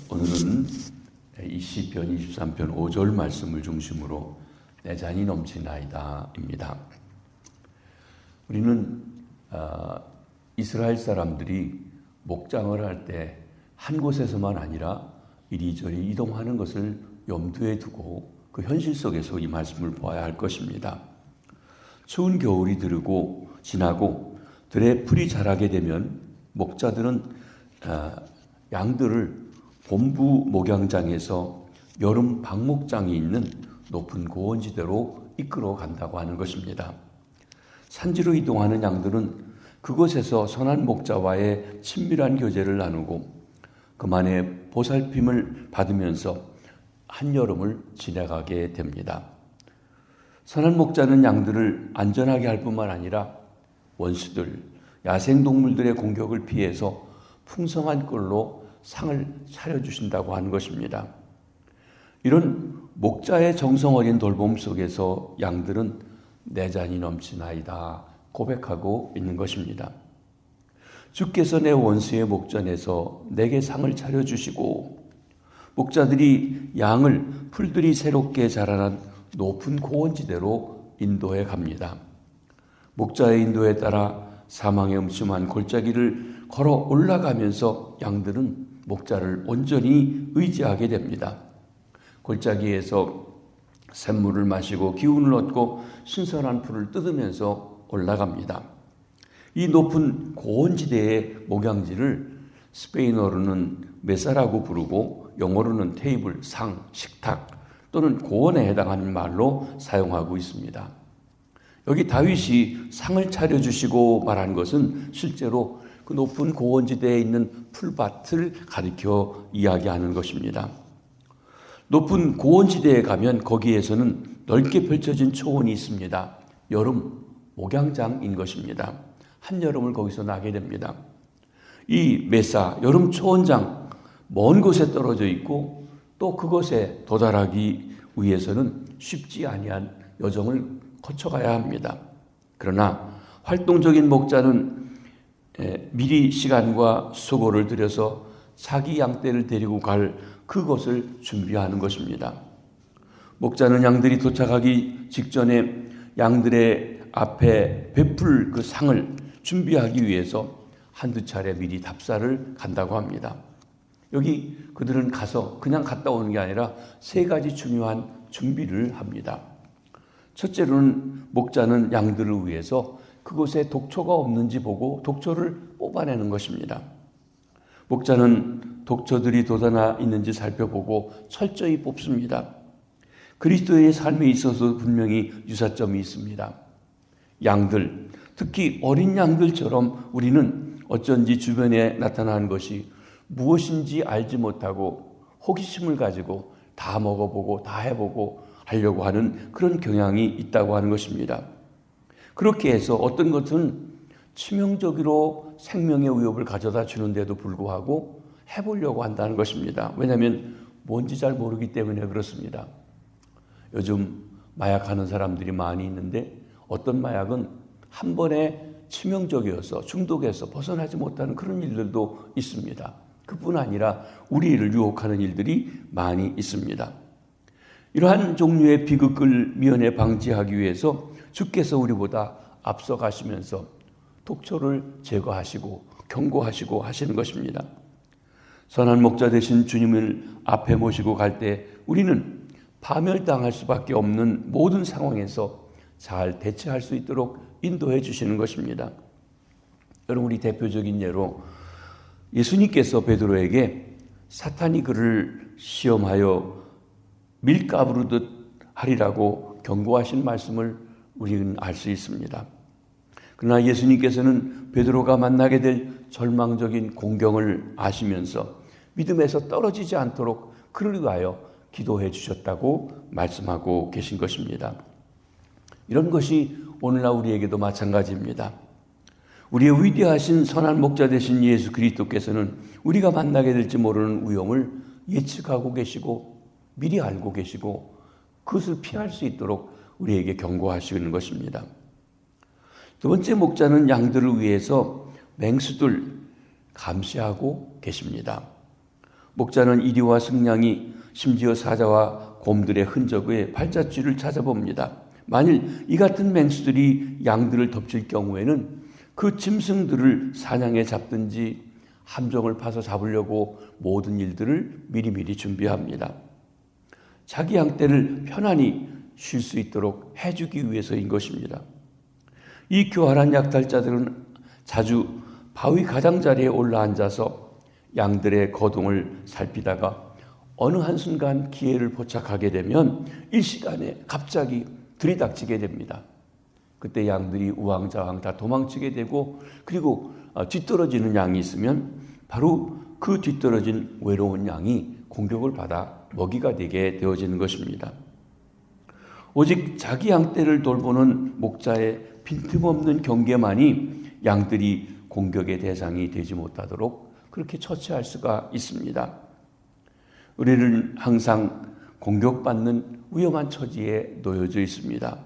오늘은 이 시편 23편 5절 말씀을 중심으로 내 잔이 넘치나이다입니다. 우리는 이스라엘 사람들이 목장을 할 때 한 곳에서만 아니라 이리저리 이동하는 것을 염두에 두고 그 현실 속에서 이 말씀을 보아야 할 것입니다. 추운 겨울이 지나고 들에 풀이 자라게 되면 목자들은 양들을 본부 목양장에서 여름 방목장이 있는 높은 고원지대로 이끌어 간다고 하는 것입니다. 산지로 이동하는 양들은 그곳에서 선한 목자와의 친밀한 교제를 나누고 그만의 보살핌을 받으면서 한여름을 지나가게 됩니다. 선한 목자는 양들을 안전하게 할 뿐만 아니라 원수들, 야생동물들의 공격을 피해서 풍성한 꼴로 상을 차려주신다고 하는 것입니다. 이런 목자의 정성 어린 돌봄 속에서 양들은 내 잔이 넘치나이다 고백하고 있는 것입니다. 주께서 내 원수의 목전에서 내게 상을 차려주시고 목자들이 양을 풀들이 새롭게 자라난 높은 고원지대로 인도해 갑니다. 목자의 인도에 따라 사망의 음침한 골짜기를 걸어 올라가면서 양들은 목자를 온전히 의지하게 됩니다. 골짜기에서 샘물을 마시고 기운을 얻고 신선한 풀을 뜯으면서 올라갑니다. 이 높은 고원지대의 목양지를 스페인어로는 메사라고 부르고 영어로는 테이블, 상, 식탁 또는 고원에 해당하는 말로 사용하고 있습니다. 여기 다윗이 상을 차려주시고 말한 것은 실제로 그 높은 고원지대에 있는 풀밭을 가리켜 이야기하는 것입니다. 높은 고원지대에 가면 거기에서는 넓게 펼쳐진 초원이 있습니다. 여름 목양장인 것입니다. 한여름을 거기서 나게 됩니다. 이 메사, 여름 초원장, 먼 곳에 떨어져 있고 또 그곳에 도달하기 위해서는 쉽지 아니한 여정을 거쳐가야 합니다. 그러나 활동적인 목자는 미리 시간과 수고를 들여서 자기 양떼를 데리고 갈 그곳을 준비하는 것입니다. 목자는 양들이 도착하기 직전에 양들의 앞에 베풀 그 상을 준비하기 위해서 한두 차례 미리 답사를 간다고 합니다. 여기 그들은 가서 그냥 갔다 오는 게 아니라 세 가지 중요한 준비를 합니다. 첫째로는 목자는 양들을 위해서 그곳에 독초가 없는지 보고 독초를 뽑아내는 것입니다. 목자는 독초들이 돋아나 있는지 살펴보고 철저히 뽑습니다. 그리스도의 삶에 있어서 분명히 유사점이 있습니다. 양들, 특히 어린 양들처럼 우리는 어쩐지 주변에 나타나는 것이 무엇인지 알지 못하고 호기심을 가지고 다 먹어보고 다 해보고 하려고 하는 그런 경향이 있다고 하는 것입니다. 그렇게 해서 어떤 것은 치명적으로 생명의 위협을 가져다 주는데도 불구하고 해보려고 한다는 것입니다. 왜냐하면 뭔지 잘 모르기 때문에 그렇습니다. 요즘 마약하는 사람들이 많이 있는데 어떤 마약은 한 번에 치명적이어서 중독에서 벗어나지 못하는 그런 일들도 있습니다. 그뿐 아니라 우리를 유혹하는 일들이 많이 있습니다. 이러한 종류의 비극을 미연에 방지하기 위해서 주께서 우리보다 앞서가시면서 독초를 제거하시고 경고하시고 하시는 것입니다. 선한 목자 되신 주님을 앞에 모시고 갈 때 우리는 파멸당할 수밖에 없는 모든 상황에서 잘 대처할 수 있도록 인도해 주시는 것입니다. 여러분, 우리 대표적인 예로 예수님께서 베드로에게 사탄이 그를 시험하여 밀가부르듯 하리라고 경고하신 말씀을 우리는 알 수 있습니다. 그러나 예수님께서는 베드로가 만나게 될 절망적인 공경을 아시면서 믿음에서 떨어지지 않도록 그를 위하여 기도해 주셨다고 말씀하고 계신 것입니다. 이런 것이 오늘날 우리에게도 마찬가지입니다. 우리의 위대하신 선한 목자 되신 예수 그리스도께서는 우리가 만나게 될지 모르는 위험을 예측하고 계시고 미리 알고 계시고 그것을 피할 수 있도록 우리에게 경고하시는 것입니다. 두 번째 목자는 양들을 위해서 맹수들 감시하고 계십니다. 목자는 이리와 승냥이 심지어 사자와 곰들의 흔적의 발자취를 찾아봅니다. 만일 이 같은 맹수들이 양들을 덮칠 경우에는 그 짐승들을 사냥해 잡든지 함정을 파서 잡으려고 모든 일들을 미리미리 준비합니다. 자기 양떼를 편안히 쉴 수 있도록 해주기 위해서인 것입니다. 이 교활한 약탈자들은 자주 바위 가장자리에 올라앉아서 양들의 거동을 살피다가 어느 한순간 기회를 포착하게 되면 일시간에 갑자기 들이닥치게 됩니다. 그때 양들이 우왕좌왕 다 도망치게 되고, 그리고 뒤떨어지는 양이 있으면 바로 그 뒤떨어진 외로운 양이 공격을 받아 먹이가 되게 되어지는 것입니다. 오직 자기 양떼를 돌보는 목자의 빈틈없는 경계만이 양들이 공격의 대상이 되지 못하도록 그렇게 처치할 수가 있습니다. 우리는 항상 공격받는 위험한 처지에 놓여져 있습니다.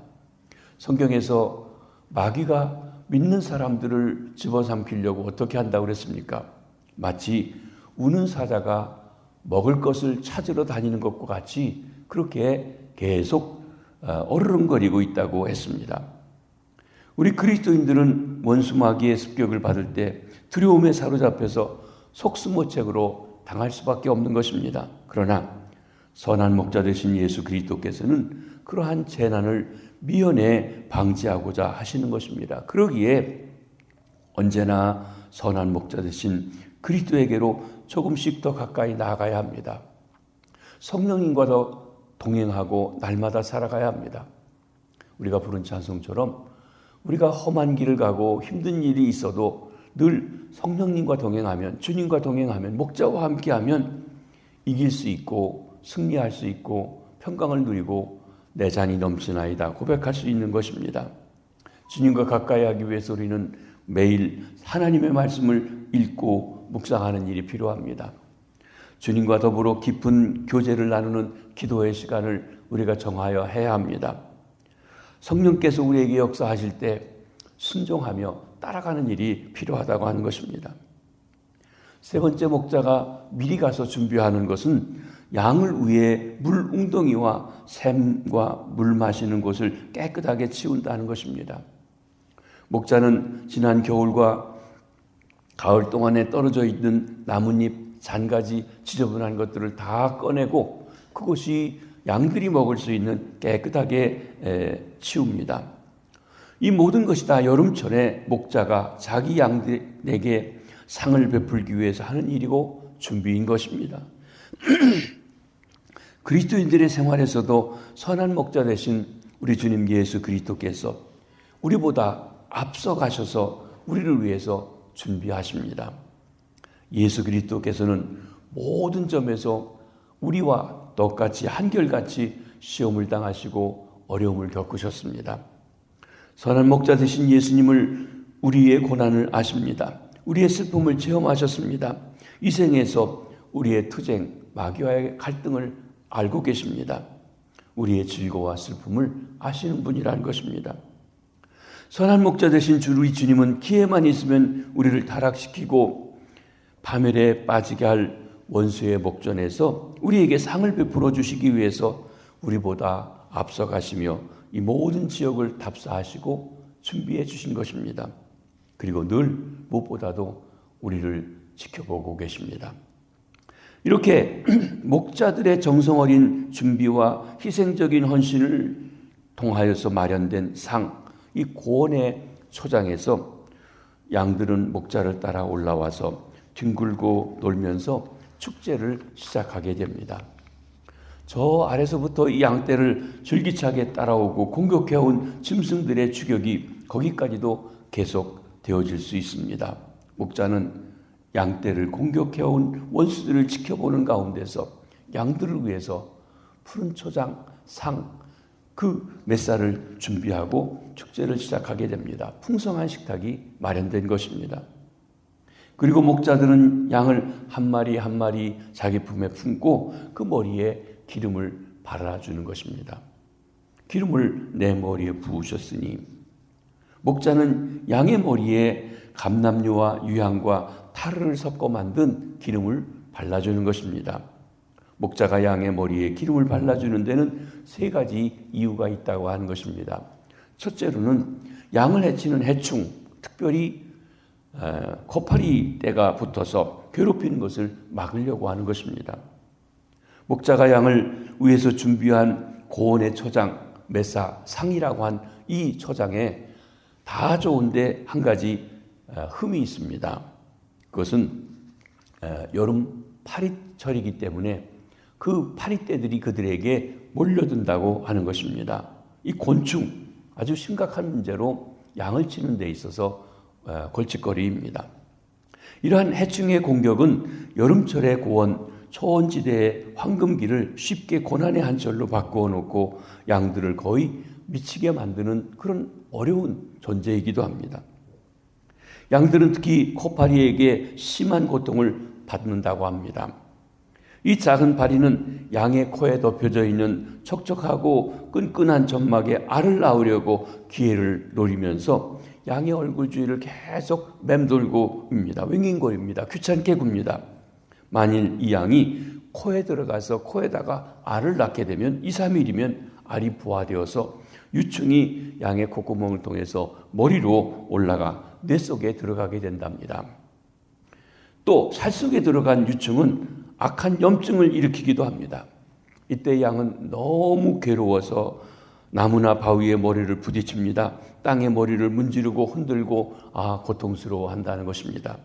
성경에서 마귀가 믿는 사람들을 집어삼키려고 어떻게 한다고 그랬습니까? 마치 우는 사자가 먹을 것을 찾으러 다니는 것과 같이 그렇게 계속 어르렁거리고 있다고 했습니다. 우리 그리스도인들은 원수 마귀의 습격을 받을 때 두려움에 사로잡혀서 속수무책으로 당할 수밖에 없는 것입니다. 그러나 선한 목자 되신 예수 그리스도께서는 그러한 재난을 미연에 방지하고자 하시는 것입니다. 그러기에 언제나 선한 목자 되신 그리스도에게로 조금씩 더 가까이 나아가야 합니다. 성령님과 더 동행하고 날마다 살아가야 합니다. 우리가 부른 찬송처럼 우리가 험한 길을 가고 힘든 일이 있어도 늘 성령님과 동행하면, 주님과 동행하면, 목자와 함께하면 이길 수 있고 승리할 수 있고 평강을 누리고 내 잔이 넘치나이다 고백할 수 있는 것입니다. 주님과 가까이 하기 위해서 우리는 매일 하나님의 말씀을 읽고 묵상하는 일이 필요합니다. 주님과 더불어 깊은 교제를 나누는 기도의 시간을 우리가 정하여 해야 합니다. 성령께서 우리에게 역사하실 때 순종하며 따라가는 일이 필요하다고 하는 것입니다. 세 번째, 목자가 미리 가서 준비하는 것은 양을 위해 물 웅덩이와 샘과 물 마시는 곳을 깨끗하게 치운다는 것입니다. 목자는 지난 겨울과 가을 동안에 떨어져 있는 나뭇잎, 잔가지, 지저분한 것들을 다 꺼내고 그것이 양들이 먹을 수 있는 깨끗하게 치웁니다. 이 모든 것이 다 여름철에 목자가 자기 양들에게 상을 베풀기 위해서 하는 일이고 준비인 것입니다. 그리스도인들의 생활에서도 선한 목자 되신 우리 주님 예수 그리스도께서 우리보다 앞서 가셔서 우리를 위해서 준비하십니다. 예수 그리스도께서는 모든 점에서 우리와 똑같이 한결같이 시험을 당하시고 어려움을 겪으셨습니다. 선한 목자 되신 예수님을 우리의 고난을 아십니다. 우리의 슬픔을 체험하셨습니다. 이 생에서 우리의 투쟁, 마귀와의 갈등을 알고 계십니다. 우리의 즐거움과 슬픔을 아시는 분이라는 것입니다. 선한 목자 되신 우리 주님은 기회만 있으면 우리를 타락시키고 파멸에 빠지게 할 원수의 목전에서 우리에게 상을 베풀어 주시기 위해서 우리보다 앞서가시며 이 모든 지역을 답사하시고 준비해 주신 것입니다. 그리고 늘 무엇보다도 우리를 지켜보고 계십니다. 이렇게 목자들의 정성 어린 준비와 희생적인 헌신을 통하여서 마련된 상, 이 고원의 초장에서 양들은 목자를 따라 올라와서 뒹굴고 놀면서 축제를 시작하게 됩니다. 저 아래서부터 이 양떼를 줄기차게 따라오고 공격해온 짐승들의 추격이 거기까지도 계속 되어질 수 있습니다. 목자는 양떼를 공격해온 원수들을 지켜보는 가운데서 양들을 위해서 푸른 초장, 상, 그 맷살을 준비하고 축제를 시작하게 됩니다. 풍성한 식탁이 마련된 것입니다. 그리고 목자들은 양을 한 마리 한 마리 자기 품에 품고 그 머리에 기름을 발라주는 것입니다. 기름을 내 머리에 부으셨으니 목자는 양의 머리에 감람류와 유향과 타르를 섞어 만든 기름을 발라주는 것입니다. 목자가 양의 머리에 기름을 발라주는 데는 3가지 이유가 있다고 하는 것입니다. 첫째로는 양을 해치는 해충, 특별히 코파리 떼가 붙어서 괴롭히는 것을 막으려고 하는 것입니다. 목자가 양을 위해서 준비한 고온의 초장, 메사, 상이라고 한 이 초장에 다 좋은데 한 가지 흠이 있습니다. 그것은 여름 파리철이기 때문에 그 파리떼들이 그들에게 몰려든다고 하는 것입니다. 이 곤충, 아주 심각한 문제로 양을 치는 데 있어서 골칫거리입니다. 이러한 해충의 공격은 여름철의 고원, 초원지대의 황금기를 쉽게 고난의 한철로 바꾸어 놓고 양들을 거의 미치게 만드는 그런 어려운 존재이기도 합니다. 양들은 특히 코파리에게 심한 고통을 받는다고 합니다. 이 작은 파리는 양의 코에 덮여져 있는 촉촉하고 끈끈한 점막에 알을 낳으려고 기회를 노리면서 양의 얼굴 주위를 계속 맴돌고 입니다. 윙윙거립니다. 귀찮게 굽니다. 만일 이 양이 코에 들어가서 코에다가 알을 낳게 되면 2, 3일이면 알이 부화되어서 유충이 양의 콧구멍을 통해서 머리로 올라가 뇌 속에 들어가게 된답니다. 또 살 속에 들어간 유충은 악한 염증을 일으키기도 합니다. 이때 양은 너무 괴로워서 나무나 바위에 머리를 부딪힙니다. 땅에 머리를 문지르고 흔들고 고통스러워 한다는 것입니다.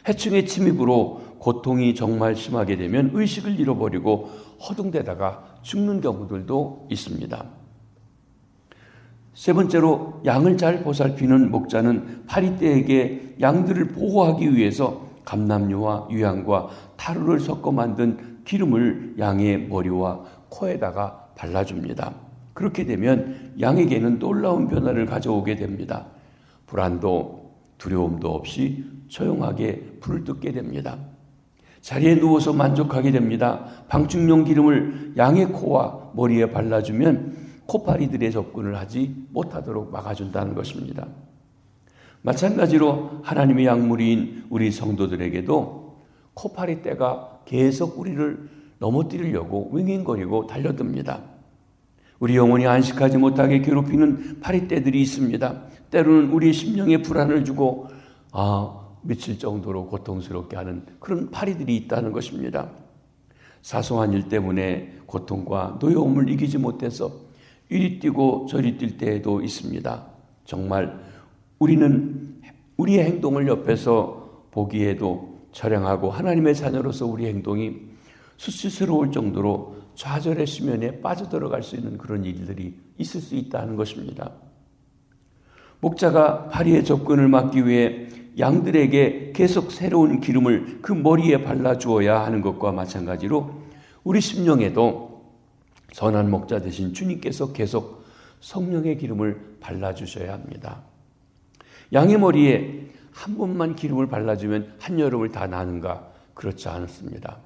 해충의 침입으로 고통이 정말 심하게 되면 의식을 잃어버리고 허둥대다가 죽는 경우들도 있습니다. 세 번째로 양을 잘 보살피는 목자는 파리떼에게 양들을 보호하기 위해서 감람류와 유향과 타루를 섞어 만든 기름을 양의 머리와 코에다가 발라줍니다. 그렇게 되면 양에게는 놀라운 변화를 가져오게 됩니다. 불안도 두려움도 없이 조용하게 불을 뜯게 됩니다. 자리에 누워서 만족하게 됩니다. 방충용 기름을 양의 코와 머리에 발라주면 코파리들의 접근을 하지 못하도록 막아준다는 것입니다. 마찬가지로 하나님의 약물인 우리 성도들에게도 코파리 떼가 계속 우리를 넘어뜨리려고 윙윙거리고 달려듭니다. 우리 영혼이 안식하지 못하게 괴롭히는 파리떼들이 있습니다. 때로는 우리의 심령에 불안을 주고 미칠 정도로 고통스럽게 하는 그런 파리들이 있다는 것입니다. 사소한 일 때문에 고통과 노여움을 이기지 못해서 이리 뛰고 저리 뛸 때에도 있습니다. 정말 우리는 우리의 행동을 옆에서 보기에도 처량하고 하나님의 자녀로서 우리 행동이 수치스러울 정도로 좌절의 수면에 빠져들어갈 수 있는 그런 일들이 있을 수 있다는 것입니다. 목자가 파리의 접근을 막기 위해 양들에게 계속 새로운 기름을 그 머리에 발라주어야 하는 것과 마찬가지로 우리 심령에도 선한 목자 되신 주님께서 계속 성령의 기름을 발라주셔야 합니다. 양의 머리에 한 번만 기름을 발라주면 한여름을 다 나는가? 그렇지 않습니다.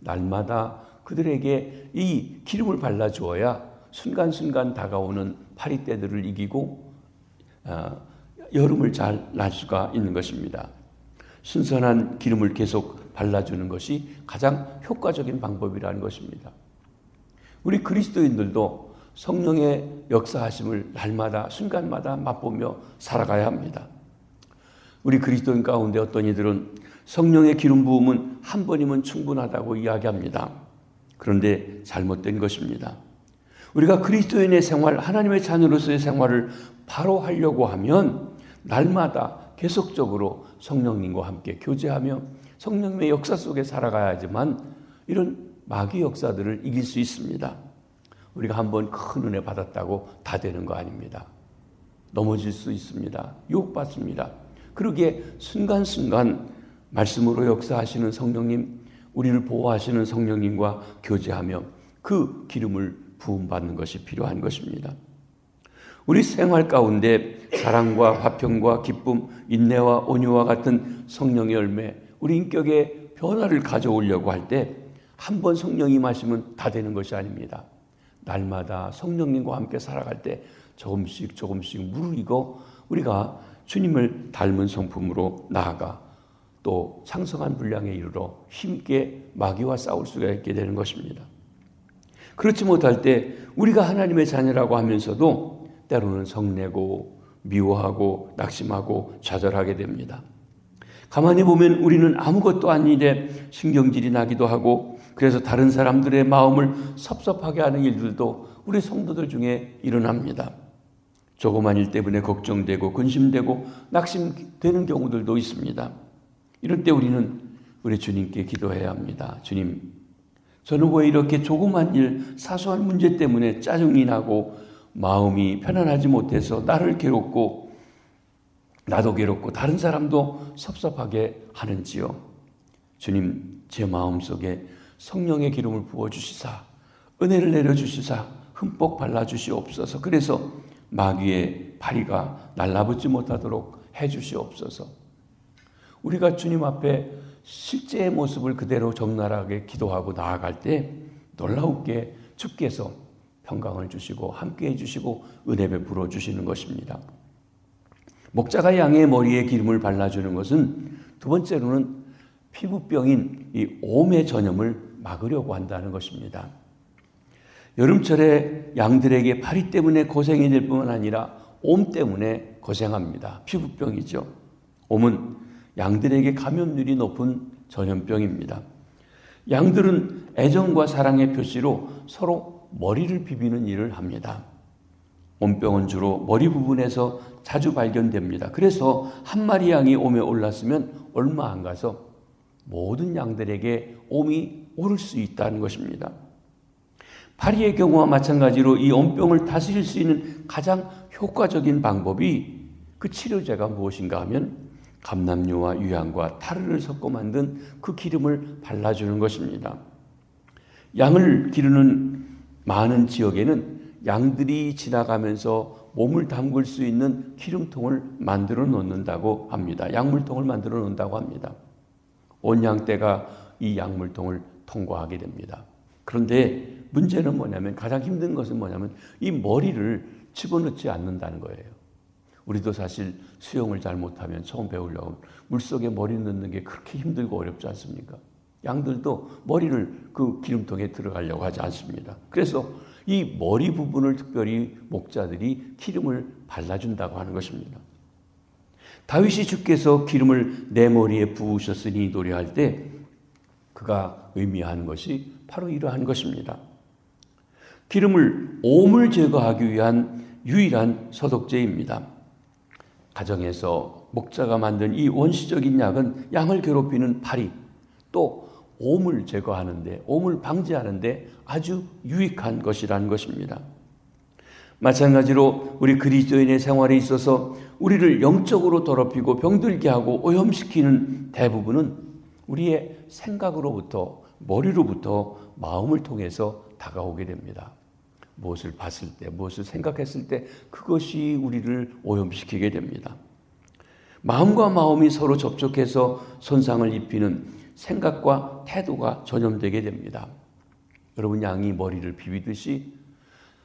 날마다 그들에게 이 기름을 발라주어야 순간순간 다가오는 파리떼들을 이기고 여름을 잘 날 수가 있는 것입니다. 신선한 기름을 계속 발라주는 것이 가장 효과적인 방법이라는 것입니다. 우리 그리스도인들도 성령의 역사하심을 날마다 순간마다 맛보며 살아가야 합니다. 우리 그리스도인 가운데 어떤 이들은 성령의 기름 부음은 한 번이면 충분하다고 이야기합니다. 그런데 잘못된 것입니다. 우리가 그리스도인의 생활, 하나님의 자녀로서의 생활을 바로 하려고 하면 날마다 계속적으로 성령님과 함께 교제하며 성령님의 역사 속에 살아가야지만 이런 마귀 역사들을 이길 수 있습니다. 우리가 한번 큰 은혜 받았다고 다 되는 거 아닙니다. 넘어질 수 있습니다. 유혹받습니다. 그러기에 순간순간 말씀으로 역사하시는 성령님, 우리를 보호하시는 성령님과 교제하며 그 기름을 부음받는 것이 필요한 것입니다. 우리 생활 가운데 사랑과 화평과 기쁨, 인내와 온유와 같은 성령의 열매, 우리 인격의 변화를 가져오려고 할 때 한 번 성령이 임하시면 다 되는 것이 아닙니다. 날마다 성령님과 함께 살아갈 때 조금씩 무르익어 우리가 주님을 닮은 성품으로 나아가 또 창성한 분량에 이르러 힘있게 마귀와 싸울 수가 있게 되는 것입니다. 그렇지 못할 때 우리가 하나님의 자녀라고 하면서도 때로는 성내고 미워하고 낙심하고 좌절하게 됩니다. 가만히 보면 우리는 아무것도 아닌데 신경질이 나기도 하고, 그래서 다른 사람들의 마음을 섭섭하게 하는 일들도 우리 성도들 중에 일어납니다. 조그만 일 때문에 걱정되고 근심되고 낙심되는 경우들도 있습니다. 이럴 때 우리는 우리 주님께 기도해야 합니다. 주님, 저는 왜 이렇게 조그만 일, 사소한 문제 때문에 짜증이 나고 마음이 편안하지 못해서 나를 괴롭고 나도 괴롭고 다른 사람도 섭섭하게 하는지요. 주님, 제 마음속에 성령의 기름을 부어주시사 은혜를 내려주시사 흠뻑 발라주시옵소서. 그래서 마귀의 파리가 날라붙지 못하도록 해주시옵소서. 우리가 주님 앞에 실제의 모습을 그대로 적나라하게 기도하고 나아갈 때 놀라우게 주께서 평강을 주시고 함께해 주시고 은혜 베풀어 주시는 것입니다. 목자가 양의 머리에 기름을 발라주는 것은 두 번째로는 피부병인 이 옴의 전염을 막으려고 한다는 것입니다. 여름철에 양들에게 파리 때문에 고생이 될 뿐만 아니라 옴 때문에 고생합니다. 피부병이죠. 옴은 양들에게 감염률이 높은 전염병입니다. 양들은 애정과 사랑의 표시로 서로 머리를 비비는 일을 합니다. 옴병은 주로 머리 부분에서 자주 발견됩니다. 그래서 한 마리 양이 옴에 올랐으면 얼마 안 가서 모든 양들에게 옴이 오를 수 있다는 것입니다. 파리의 경우와 마찬가지로 이 옴병을 다스릴 수 있는 가장 효과적인 방법이 그 치료제가 무엇인가 하면 감람류와 유향과 타르를 섞어 만든 그 기름을 발라주는 것입니다. 양을 기르는 많은 지역에는 양들이 지나가면서 몸을 담글 수 있는 기름통을 만들어 놓는다고 합니다. 약물통을 만들어 놓는다고 합니다. 온 양떼가 이 약물통을 통과하게 됩니다. 그런데 문제는 뭐냐면, 가장 힘든 것은 뭐냐면 이 머리를 집어넣지 않는다는 거예요. 우리도 사실 수영을 잘 못하면 처음 배우려면 물속에 머리 넣는 게 그렇게 힘들고 어렵지 않습니까? 양들도 머리를 그 기름통에 들어가려고 하지 않습니다. 그래서 이 머리 부분을 특별히 목자들이 기름을 발라준다고 하는 것입니다. 다윗이 주께서 기름을 내 머리에 부으셨으니 노래할 때 그가 의미하는 것이 바로 이러한 것입니다. 기름을 옴을 제거하기 위한 유일한 소독제입니다. 가정에서 목자가 만든 이 원시적인 약은 양을 괴롭히는 파리, 또 옴을 제거하는데, 옴을 방지하는데 아주 유익한 것이라는 것입니다. 마찬가지로 우리 그리스도인의 생활에 있어서 우리를 영적으로 더럽히고 병들게 하고 오염시키는 대부분은 우리의 생각으로부터, 머리로부터 마음을 통해서 다가오게 됩니다. 무엇을 봤을 때, 무엇을 생각했을 때 그것이 우리를 오염시키게 됩니다. 마음과 마음이 서로 접촉해서 손상을 입히는 생각과 태도가 전염되게 됩니다. 여러분, 양이 머리를 비비듯이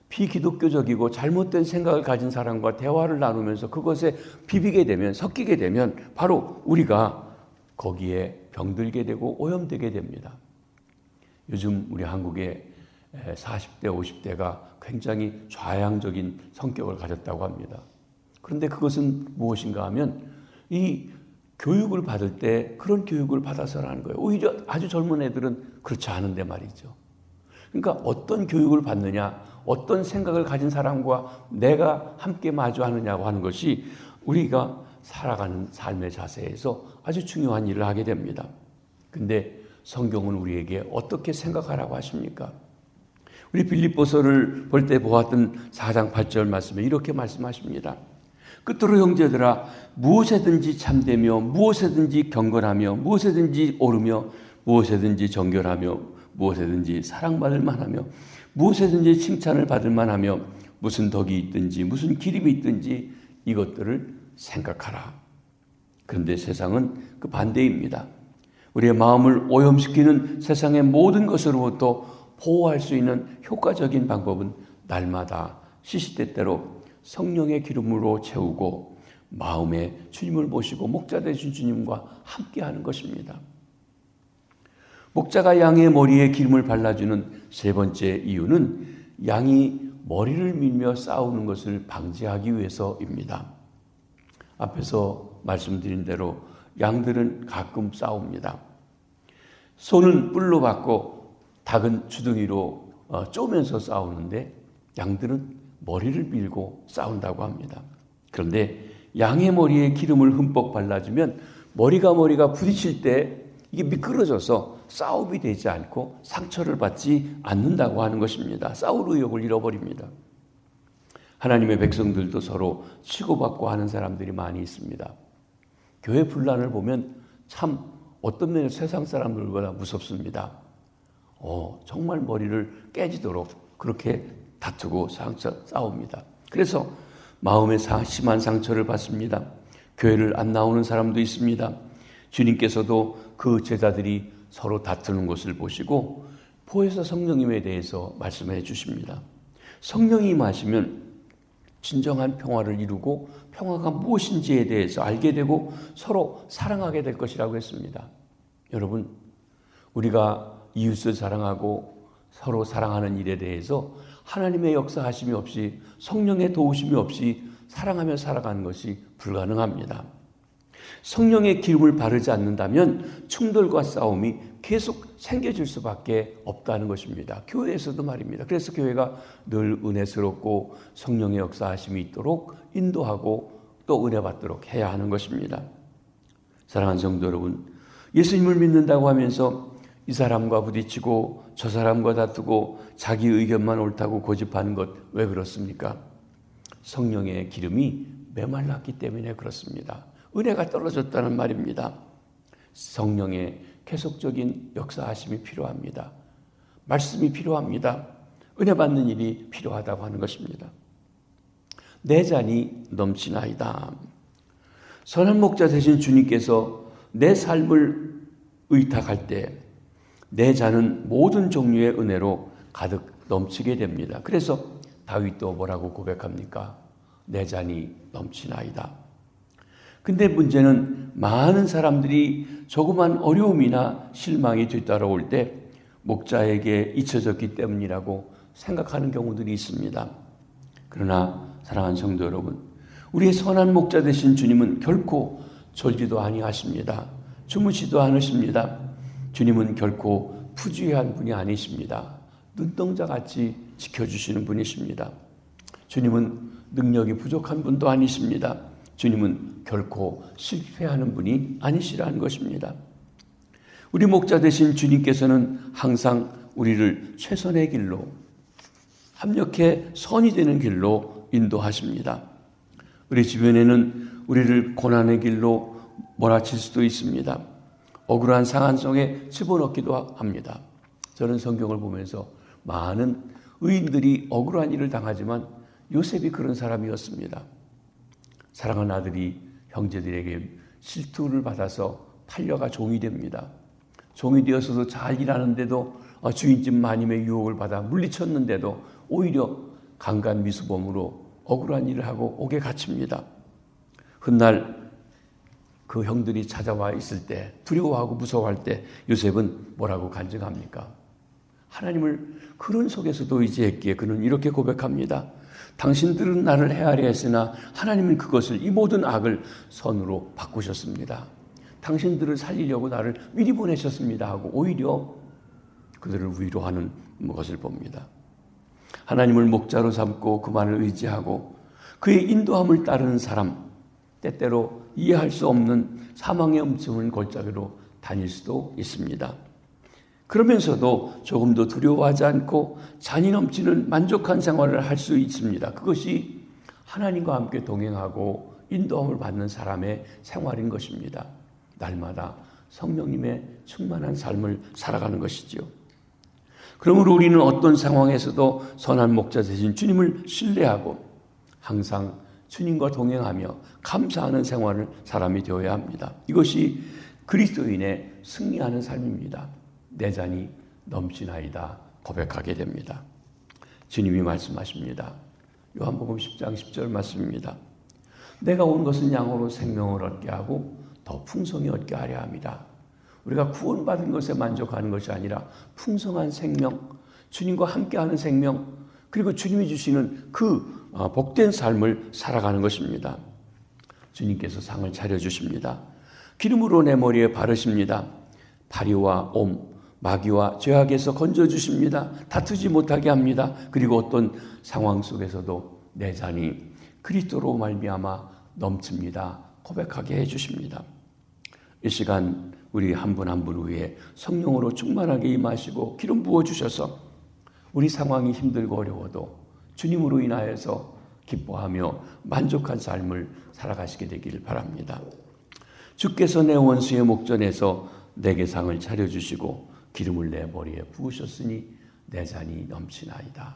비기독교적이고 잘못된 생각을 가진 사람과 대화를 나누면서 그것에 비비게 되면, 섞이게 되면 바로 우리가 거기에 병들게 되고 오염되게 됩니다. 요즘 우리 한국의 40대, 50대가 굉장히 좌양적인 성격을 가졌다고 합니다. 그런데 그것은 무엇인가 하면 이 교육을 받을 때 그런 교육을 받아서라는 거예요. 오히려 아주 젊은 애들은 그렇지 않은데 말이죠. 그러니까 어떤 교육을 받느냐, 어떤 생각을 가진 사람과 내가 함께 마주하느냐고 하는 것이 우리가 살아가는 삶의 자세에서 아주 중요한 일을 하게 됩니다. 근데 성경은 우리에게 어떻게 생각하라고 하십니까? 우리 빌립보서를 볼 때 보았던 4장 8절 말씀에 이렇게 말씀하십니다. 끝으로 형제들아, 무엇에든지 참되며 무엇에든지 경건하며 무엇에든지 오르며 무엇에든지 정결하며 무엇에든지 사랑받을 만하며 무엇에든지 칭찬을 받을 만하며 무슨 덕이 있든지 무슨 기림이 있든지 이것들을 생각하라. 그런데 세상은 그 반대입니다. 우리의 마음을 오염시키는 세상의 모든 것으로부터 보호할 수 있는 효과적인 방법은 날마다 시시때때로 성령의 기름으로 채우고 마음에 주님을 모시고 목자 되신 주님과 함께하는 것입니다. 목자가 양의 머리에 기름을 발라주는 세 번째 이유는 양이 머리를 밀며 싸우는 것을 방지하기 위해서입니다. 앞에서 말씀드린 대로 양들은 가끔 싸웁니다. 소는 뿔로 받고 닭은 주둥이로 쪼면서 싸우는데 양들은 머리를 밀고 싸운다고 합니다. 그런데 양의 머리에 기름을 흠뻑 발라주면 머리가 부딪힐 때 이게 미끄러져서 싸움이 되지 않고 상처를 받지 않는다고 하는 것입니다. 싸울 의욕을 잃어버립니다. 하나님의 백성들도 서로 치고받고 하는 사람들이 많이 있습니다. 교회 분란을 보면 참 어떤 면에 세상 사람들보다 무섭습니다. 정말 머리를 깨지도록 그렇게 다투고 싸웁니다. 그래서 마음에 심한 상처를 받습니다. 교회를 안 나오는 사람도 있습니다. 주님께서도 그 제자들이 서로 다투는 것을 보시고 보혜사 성령님에 대해서 말씀해 주십니다. 성령이 임하시면 진정한 평화를 이루고 평화가 무엇인지에 대해서 알게 되고 서로 사랑하게 될 것이라고 했습니다. 여러분, 우리가 이웃을 사랑하고 서로 사랑하는 일에 대해서 하나님의 역사하심이 없이 성령의 도우심이 없이 사랑하며 살아가는 것이 불가능합니다. 성령의 기름을 바르지 않는다면 충돌과 싸움이 계속 생겨질 수밖에 없다는 것입니다. 교회에서도 말입니다. 그래서 교회가 늘 은혜스럽고 성령의 역사하심이 있도록 인도하고 또 은혜 받도록 해야 하는 것입니다. 사랑하는 성도 여러분, 예수님을 믿는다고 하면서 이 사람과 부딪히고 저 사람과 다투고 자기 의견만 옳다고 고집하는 것 왜 그렇습니까? 성령의 기름이 메말랐기 때문에 그렇습니다. 은혜가 떨어졌다는 말입니다. 성령의 계속적인 역사하심이 필요합니다. 말씀이 필요합니다. 은혜 받는 일이 필요하다고 하는 것입니다. 내 잔이 넘치나이다. 선한 목자 되신 주님께서 내 삶을 의탁할 때 내 잔은 모든 종류의 은혜로 가득 넘치게 됩니다. 그래서 다윗도 뭐라고 고백합니까? 내 잔이 넘치나이다. 근데 문제는 많은 사람들이 조그만 어려움이나 실망이 뒤따라올 때 목자에게 잊혀졌기 때문이라고 생각하는 경우들이 있습니다. 그러나 사랑하는 성도 여러분, 우리의 선한 목자 되신 주님은 결코 졸지도 아니하십니다. 주무시도 않으십니다. 주님은 결코 부주의한 분이 아니십니다. 눈동자같이 지켜주시는 분이십니다. 주님은 능력이 부족한 분도 아니십니다. 주님은 결코 실패하는 분이 아니시라는 것입니다. 우리 목자 되신 주님께서는 항상 우리를 최선의 길로 합력해 선이 되는 길로 인도하십니다. 우리 주변에는 우리를 고난의 길로 몰아칠 수도 있습니다. 억울한 상한 속에 집어넣기도 합니다. 저는 성경을 보면서 많은 의인들이 억울한 일을 당하지만 요셉이 그런 사람이었습니다. 사랑하는 아들이 형제들에게 실투를 받아서 팔려가 종이 됩니다. 종이 되어서도 잘 일하는데도 주인집 마님의 유혹을 받아 물리쳤는데도 오히려 강간 미수범으로 억울한 일을 하고 옥에 갇힙니다. 훗날 그 형들이 찾아와 있을 때 두려워하고 무서워할 때 요셉은 뭐라고 간증합니까? 하나님을 그런 속에서도 의지했기에 그는 이렇게 고백합니다. 당신들은 나를 헤아려 했으나 하나님은 그것을 이 모든 악을 선으로 바꾸셨습니다. 당신들을 살리려고 나를 미리 보내셨습니다 하고 오히려 그들을 위로하는 것을 봅니다. 하나님을 목자로 삼고 그만을 의지하고 그의 인도함을 따르는 사람, 때때로 이해할 수 없는 사망의 음침한 골짜기로 다닐 수도 있습니다. 그러면서도 조금도 두려워하지 않고 잔이 넘치는 만족한 생활을 할 수 있습니다. 그것이 하나님과 함께 동행하고 인도함을 받는 사람의 생활인 것입니다. 날마다 성령님의 충만한 삶을 살아가는 것이지요. 그러므로 우리는 어떤 상황에서도 선한 목자 되신 주님을 신뢰하고 항상 주님과 동행하며 감사하는 생활을 사람이 되어야 합니다. 이것이 그리스도인의 승리하는 삶입니다. 내 잔이 넘치나이다 고백하게 됩니다. 주님이 말씀하십니다. 요한복음 10장 10절 말씀입니다. 내가 온 것은 양으로 생명을 얻게 하고 더 풍성히 얻게 하려 합니다. 우리가 구원받은 것에 만족하는 것이 아니라 풍성한 생명, 주님과 함께하는 생명, 그리고 주님이 주시는 그 복된 삶을 살아가는 것입니다. 주님께서 상을 차려주십니다. 기름으로 내 머리에 바르십니다. 파리와 옴, 마귀와 죄악에서 건져주십니다. 다투지 못하게 합니다. 그리고 어떤 상황 속에서도 내 잔이 그리스도로 말미암아 넘칩니다. 고백하게 해주십니다. 이 시간 우리 한 분 한 분 위에 성령으로 충만하게 임하시고 기름 부어주셔서 우리 상황이 힘들고 어려워도 주님으로 인하여서 기뻐하며 만족한 삶을 살아가시게 되기를 바랍니다. 주께서 내 원수의 목전에서 내게 상을 차려주시고 기름을 내 머리에 부으셨으니 내 잔이 넘치나이다.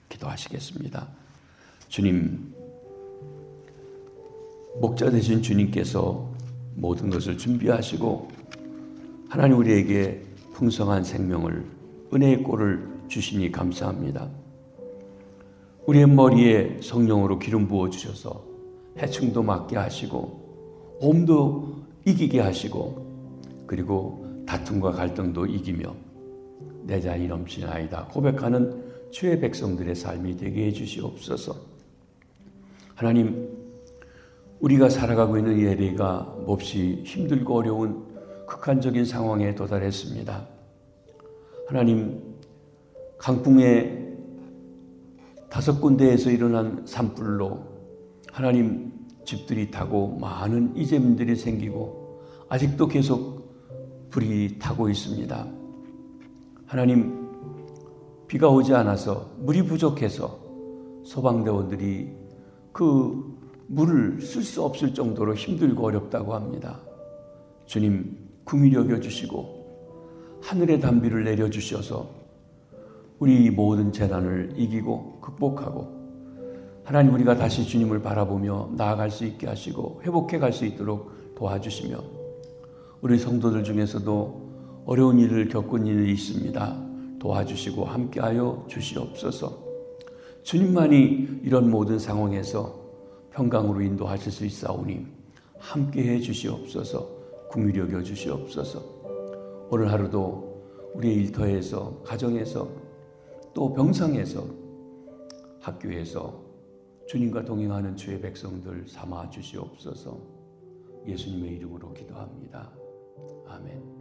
기도하시겠습니다. 주님, 목자 되신 주님께서 모든 것을 준비하시고 하나님 우리에게 풍성한 생명을, 은혜의 꼴을 주시니 감사합니다. 우리의 머리에 성령으로 기름 부어주셔서 해충도 맞게 하시고 옴도 이기게 하시고 그리고 다툼과 갈등도 이기며 내 잔이 넘치나이다 고백하는 주의 백성들의 삶이 되게 해주시옵소서. 하나님, 우리가 살아가고 있는 예배가 몹시 힘들고 어려운 극한적인 상황에 도달했습니다. 하나님, 강풍에 5군데에서 일어난 산불로 하나님 집들이 타고 많은 이재민들이 생기고 아직도 계속 불이 타고 있습니다. 하나님, 비가 오지 않아서 물이 부족해서 소방대원들이 그 물을 쓸 수 없을 정도로 힘들고 어렵다고 합니다. 주님, 긍휼히 여겨주시고 하늘의 단비를 내려주셔서 우리 모든 재난을 이기고 극복하고 하나님, 우리가 다시 주님을 바라보며 나아갈 수 있게 하시고 회복해 갈 수 있도록 도와주시며 우리 성도들 중에서도 어려운 일을 겪은 일이 있습니다. 도와주시고 함께하여 주시옵소서. 주님만이 이런 모든 상황에서 평강으로 인도하실 수 있사오니 함께해 주시옵소서. 긍휼히 여겨 주시옵소서. 오늘 하루도 우리의 일터에서, 가정에서, 또 병상에서, 학교에서 주님과 동행하는 주의 백성들 삼아 주시옵소서. 예수님의 이름으로 기도합니다. 아멘.